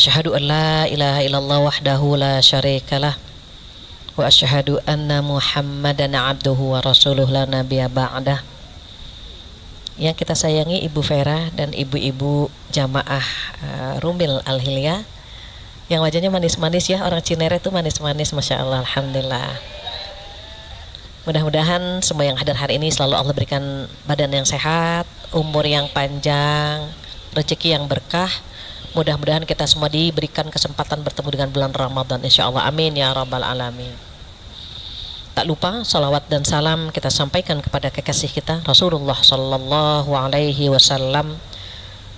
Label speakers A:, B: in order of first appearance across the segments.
A: Asyhadu an la ilaha illallah wahdahu la syarikalah wa asyhadu anna Muhammadan abduhu wa rasuluh la nabiyya ba'dah. Yang kita sayangi Ibu Vera dan ibu-ibu jamaah Rumil Al-Hilyah yang wajahnya manis-manis ya, orang Cinere itu manis-manis, Masya Allah, Alhamdulillah. Mudah-mudahan semua yang hadir hari ini selalu Allah berikan badan yang sehat, umur yang panjang, rezeki yang berkah. Mudah-mudahan kita semua diberikan kesempatan bertemu dengan bulan Ramadan, insya Allah, amin ya rabbal alamin. Tak lupa salawat dan salam kita sampaikan kepada kekasih kita Rasulullah Sallallahu Alaihi Wasallam,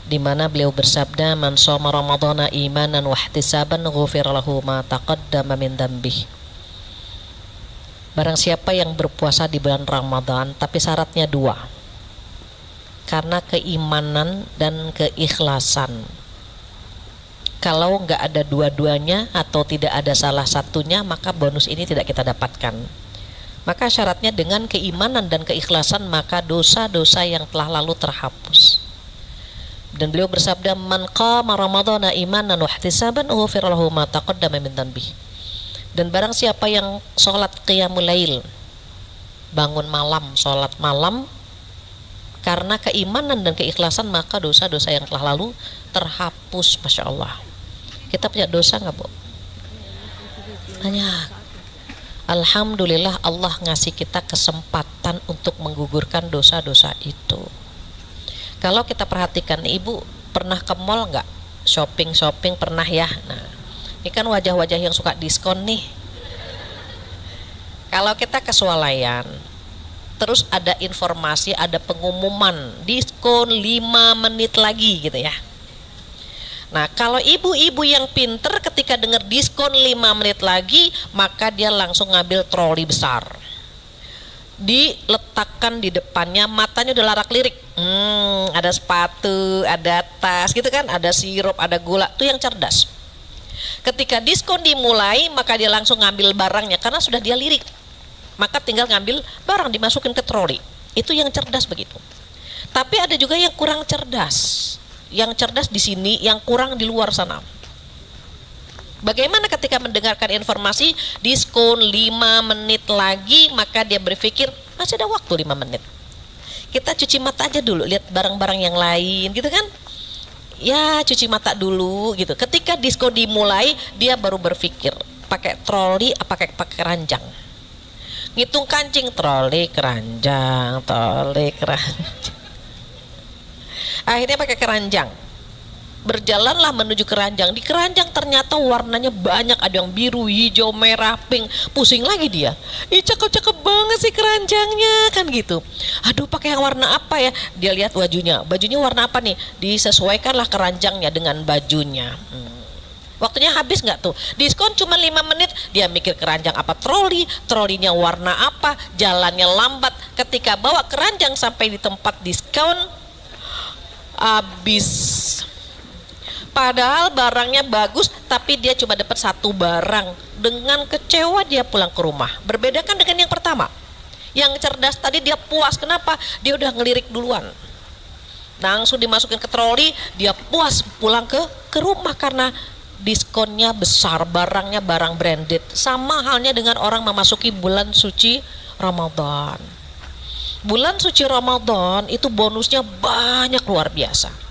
A: di mana beliau bersabda, man shoma ramadhana imanan wa ihtisaban ghufira lahu ma taqaddama min dhanbihi. Barang siapa yang berpuasa di bulan Ramadan, tapi syaratnya dua, karena keimanan dan keikhlasan. Kalau nggak ada dua-duanya atau tidak ada salah satunya, maka bonus ini tidak kita dapatkan. Maka syaratnya dengan keimanan dan keikhlasan, maka dosa-dosa yang telah lalu terhapus. Dan beliau bersabda, man qama ramadhana imanan wa ihtisaban ghufira lahu ma taqaddama min dhanbihi. Dan barang siapa yang sholat qiyamul lail, bangun malam, sholat malam, karena keimanan dan keikhlasan, maka dosa-dosa yang telah lalu terhapus. Masya Allah. Kita punya dosa nggak, Bu? Banyak. Alhamdulillah Allah ngasih kita kesempatan untuk menggugurkan dosa-dosa itu. Kalau kita perhatikan, Ibu pernah ke mall nggak? Shopping pernah ya? Nah, ini kan wajah-wajah yang suka diskon nih. Kalau kita ke swalayan, terus ada informasi, ada pengumuman diskon 5 menit lagi gitu ya. Nah, kalau ibu-ibu yang pinter ketika dengar diskon 5 menit lagi, maka dia langsung ngambil troli besar, diletakkan di depannya, matanya udah larak-lirik. Ada sepatu, ada tas gitu kan, ada sirup, ada gula, itu yang cerdas. Ketika diskon dimulai, maka dia langsung ngambil barangnya karena sudah dia lirik. Maka tinggal ngambil barang, dimasukin ke troli. Itu yang cerdas begitu. Tapi ada juga yang kurang cerdas. Yang cerdas di sini, yang kurang di luar sana. Bagaimana ketika mendengarkan informasi diskon 5 menit lagi, maka dia berpikir masih ada waktu 5 menit. Kita cuci mata aja dulu, lihat barang-barang yang lain gitu kan. Ya, cuci mata dulu gitu. Ketika diskon dimulai, dia baru berpikir pakai troli apa pakai keranjang. Ngitung kancing, troli keranjang. Akhirnya pakai keranjang. Berjalanlah menuju keranjang. Di keranjang ternyata warnanya banyak, ada yang biru, hijau, merah, pink. Pusing lagi dia. Ih, cakep-cakep banget sih keranjangnya kan gitu. Aduh, pakai yang warna apa ya? Dia lihat bajunya. Bajunya warna apa nih? Disesuaikanlah keranjangnya dengan bajunya. Waktunya habis nggak tuh? Diskon cuma 5 menit, dia mikir keranjang apa trolinya warna apa, jalannya lambat. Ketika bawa keranjang sampai di tempat diskon, habis. Padahal barangnya bagus, tapi dia cuma dapat satu barang. Dengan kecewa dia pulang ke rumah. Berbeda kan dengan yang pertama. Yang cerdas tadi dia puas, kenapa? Dia udah ngelirik duluan. Langsung dimasukin ke troli, dia puas pulang ke rumah karena diskonnya besar, barangnya barang branded. Sama halnya dengan orang memasuki bulan suci Ramadan. Bulan suci Ramadan itu bonusnya banyak, luar biasa.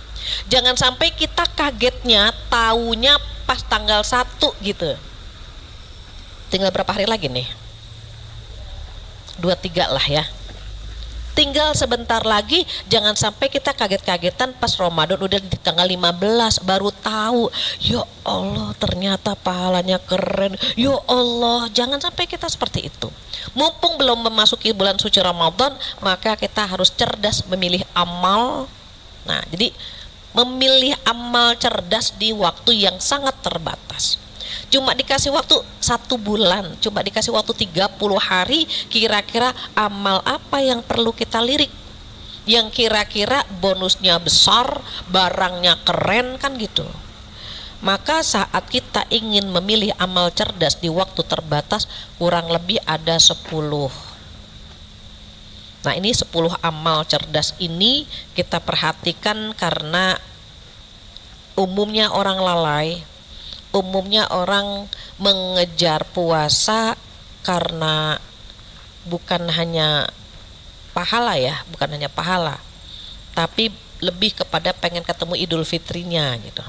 A: Jangan sampai kita kagetnya taunya pas tanggal 1 gitu. Tinggal berapa hari lagi nih? 2-3 lah ya. Tinggal sebentar lagi, jangan sampai kita kaget-kagetan pas Ramadan udah di tanggal 15 baru tahu. Ya Allah, ternyata pahalanya keren. Ya Allah, jangan sampai kita seperti itu. Mumpung belum memasuki bulan suci Ramadan, maka kita harus cerdas memilih amal. Nah, jadi memilih amal cerdas di waktu yang sangat terbatas. Cuma dikasih waktu 1 bulan, cuma dikasih waktu 30 hari, kira-kira amal apa yang perlu kita lirik, yang kira-kira bonusnya besar, barangnya keren kan gitu. Maka saat kita ingin memilih amal cerdas di waktu terbatas, kurang lebih ada 10. Nah, ini 10 amal cerdas ini kita perhatikan karena umumnya orang lalai umumnya orang mengejar puasa karena bukan hanya pahala ya, bukan hanya pahala, tapi lebih kepada pengen ketemu Idul Fitrinya gitu.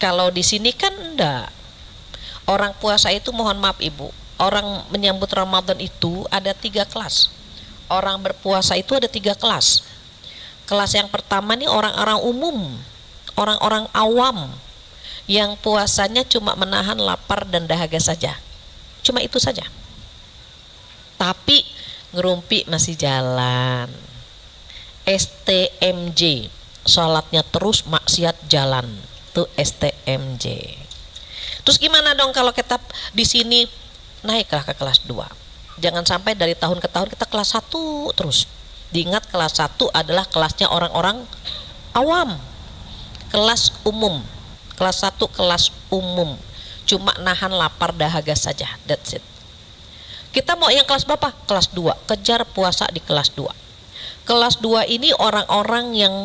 A: Kalau di sini kan enggak. Orang puasa itu, mohon maaf Ibu, orang menyambut Ramadan itu ada 3 kelas. Orang berpuasa itu ada 3 kelas. Kelas yang pertama nih orang-orang umum, orang-orang awam yang puasanya cuma menahan lapar dan dahaga saja. Cuma itu saja. Tapi ngerumpi masih jalan. STMJ, sholatnya terus maksiat jalan. Itu STMJ. Terus gimana dong kalau kita di sini naiklah ke kelas 2. Jangan sampai dari tahun ke tahun kita kelas 1 terus. Diingat kelas 1 adalah kelasnya orang-orang awam. Kelas umum. Kelas 1 kelas umum. Cuma nahan lapar dahaga saja. That's it. Kita mau yang kelas berapa? Kelas 2. Kejar puasa di kelas 2. Kelas 2 ini orang-orang yang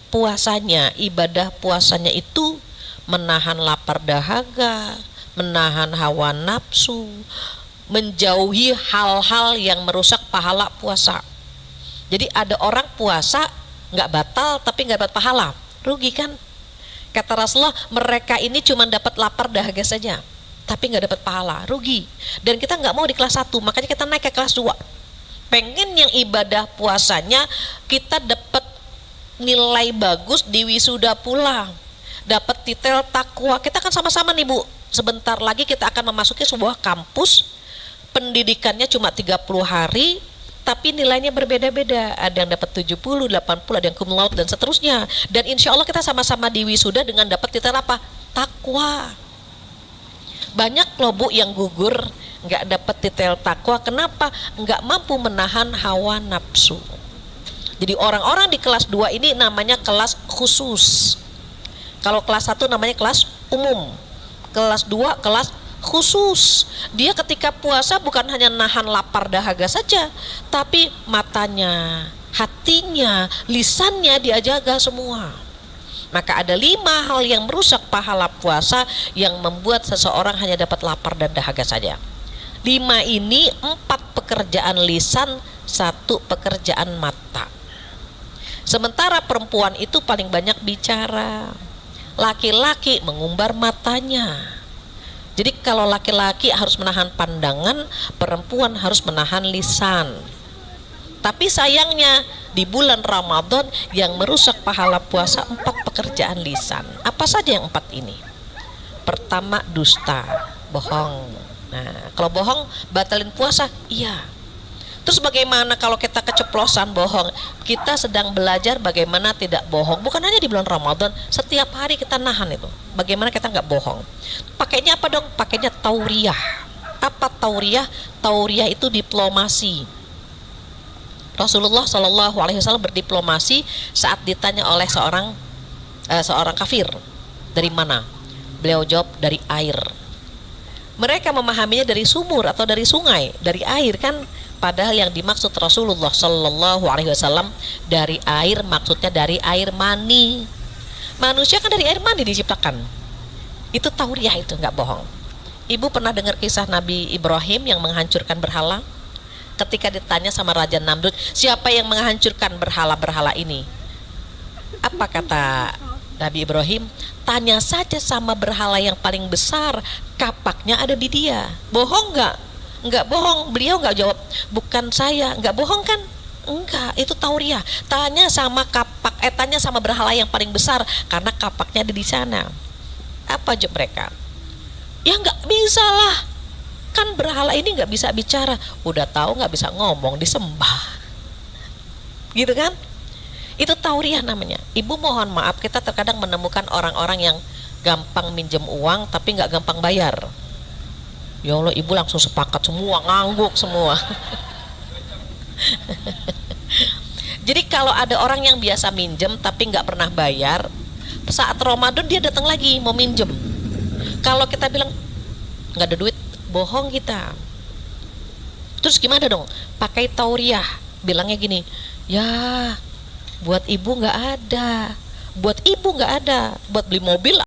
A: puasanya, ibadah puasanya itu menahan lapar dahaga, menahan hawa nafsu, menjauhi hal-hal yang merusak pahala puasa. Jadi ada orang puasa nggak batal tapi nggak dapat pahala, rugi kan? Kata Rasulullah, mereka ini cuma dapat lapar dahaga saja, tapi nggak dapat pahala, rugi. Dan kita nggak mau di kelas 1, makanya kita naik ke kelas 2. Pengen yang ibadah puasanya kita dapat nilai bagus di wisuda pula, dapat titel takwa. Kita kan sama-sama nih Bu, sebentar lagi kita akan memasuki sebuah kampus, pendidikannya cuma 30 hari, tapi nilainya berbeda-beda. Ada yang dapat 70, 80, ada yang cum laude dan seterusnya. Dan insya Allah kita sama-sama di wisuda dengan dapat titel apa? Takwa. Banyak loh Bu yang gugur nggak dapat titel takwa. Kenapa? Nggak mampu menahan hawa nafsu. Jadi orang-orang di kelas 2 ini namanya kelas khusus. Kalau kelas 1 namanya kelas umum. Kelas 2 kelas khusus. Dia ketika puasa bukan hanya nahan lapar dahaga saja, tapi matanya, hatinya, lisannya dia jaga semua. Maka ada 5 hal yang merusak pahala puasa yang membuat seseorang hanya dapat lapar dan dahaga saja. 5 ini 4 pekerjaan lisan, 1 pekerjaan mata. Sementara perempuan itu paling banyak bicara. Laki-laki mengumbar matanya. Jadi kalau laki-laki harus menahan pandangan, perempuan harus menahan lisan. Tapi sayangnya di bulan Ramadan yang merusak pahala puasa 4 pekerjaan lisan. Apa saja yang 4 ini? Pertama, dusta, bohong. Nah, kalau bohong batalin puasa? Iya. Terus bagaimana kalau kita keceplosan bohong? Kita sedang belajar bagaimana tidak bohong. Bukan hanya di bulan Ramadan, setiap hari kita nahan itu. Bagaimana kita nggak bohong? Pakainya apa dong? Pakainya tauriyah. Apa tauriyah? Tauriyah itu diplomasi. Rasulullah SAW berdiplomasi saat ditanya oleh seorang kafir, dari mana? Beliau jawab, dari air. Mereka memahaminya dari sumur atau dari sungai, dari air kan? Padahal yang dimaksud Rasulullah SAW dari air, maksudnya dari air mani. Manusia kan dari air mani diciptakan. Itu tauriyah, itu nggak bohong. Ibu pernah dengar kisah Nabi Ibrahim yang menghancurkan berhala? Ketika ditanya sama Raja Namrud, siapa yang menghancurkan berhala-berhala ini? Apa kata Nabi Ibrahim? Tanya saja sama berhala yang paling besar, kapaknya ada di dia. Bohong nggak? Enggak bohong. Beliau enggak jawab, bukan saya. Enggak bohong kan? Enggak, itu tauriyah. Tanya sama tanya sama berhala yang paling besar karena kapaknya ada di sana. Apa jawab mereka? Ya enggak bisa lah. Kan berhala ini enggak bisa bicara. Udah tahu enggak bisa ngomong, disembah. Gitu kan? Itu tauriyah namanya. Ibu mohon maaf, kita terkadang menemukan orang-orang yang gampang minjem uang tapi enggak gampang bayar. Ya Allah, ibu langsung sepakat semua, ngangguk semua. Jadi kalau ada orang yang biasa minjem tapi nggak pernah bayar, saat Ramadan dia datang lagi mau minjem. Kalau kita bilang nggak ada duit, bohong kita. Terus gimana dong? Pakai tauriyah, bilangnya gini, ya buat ibu nggak ada, buat ibu nggak ada, buat beli mobil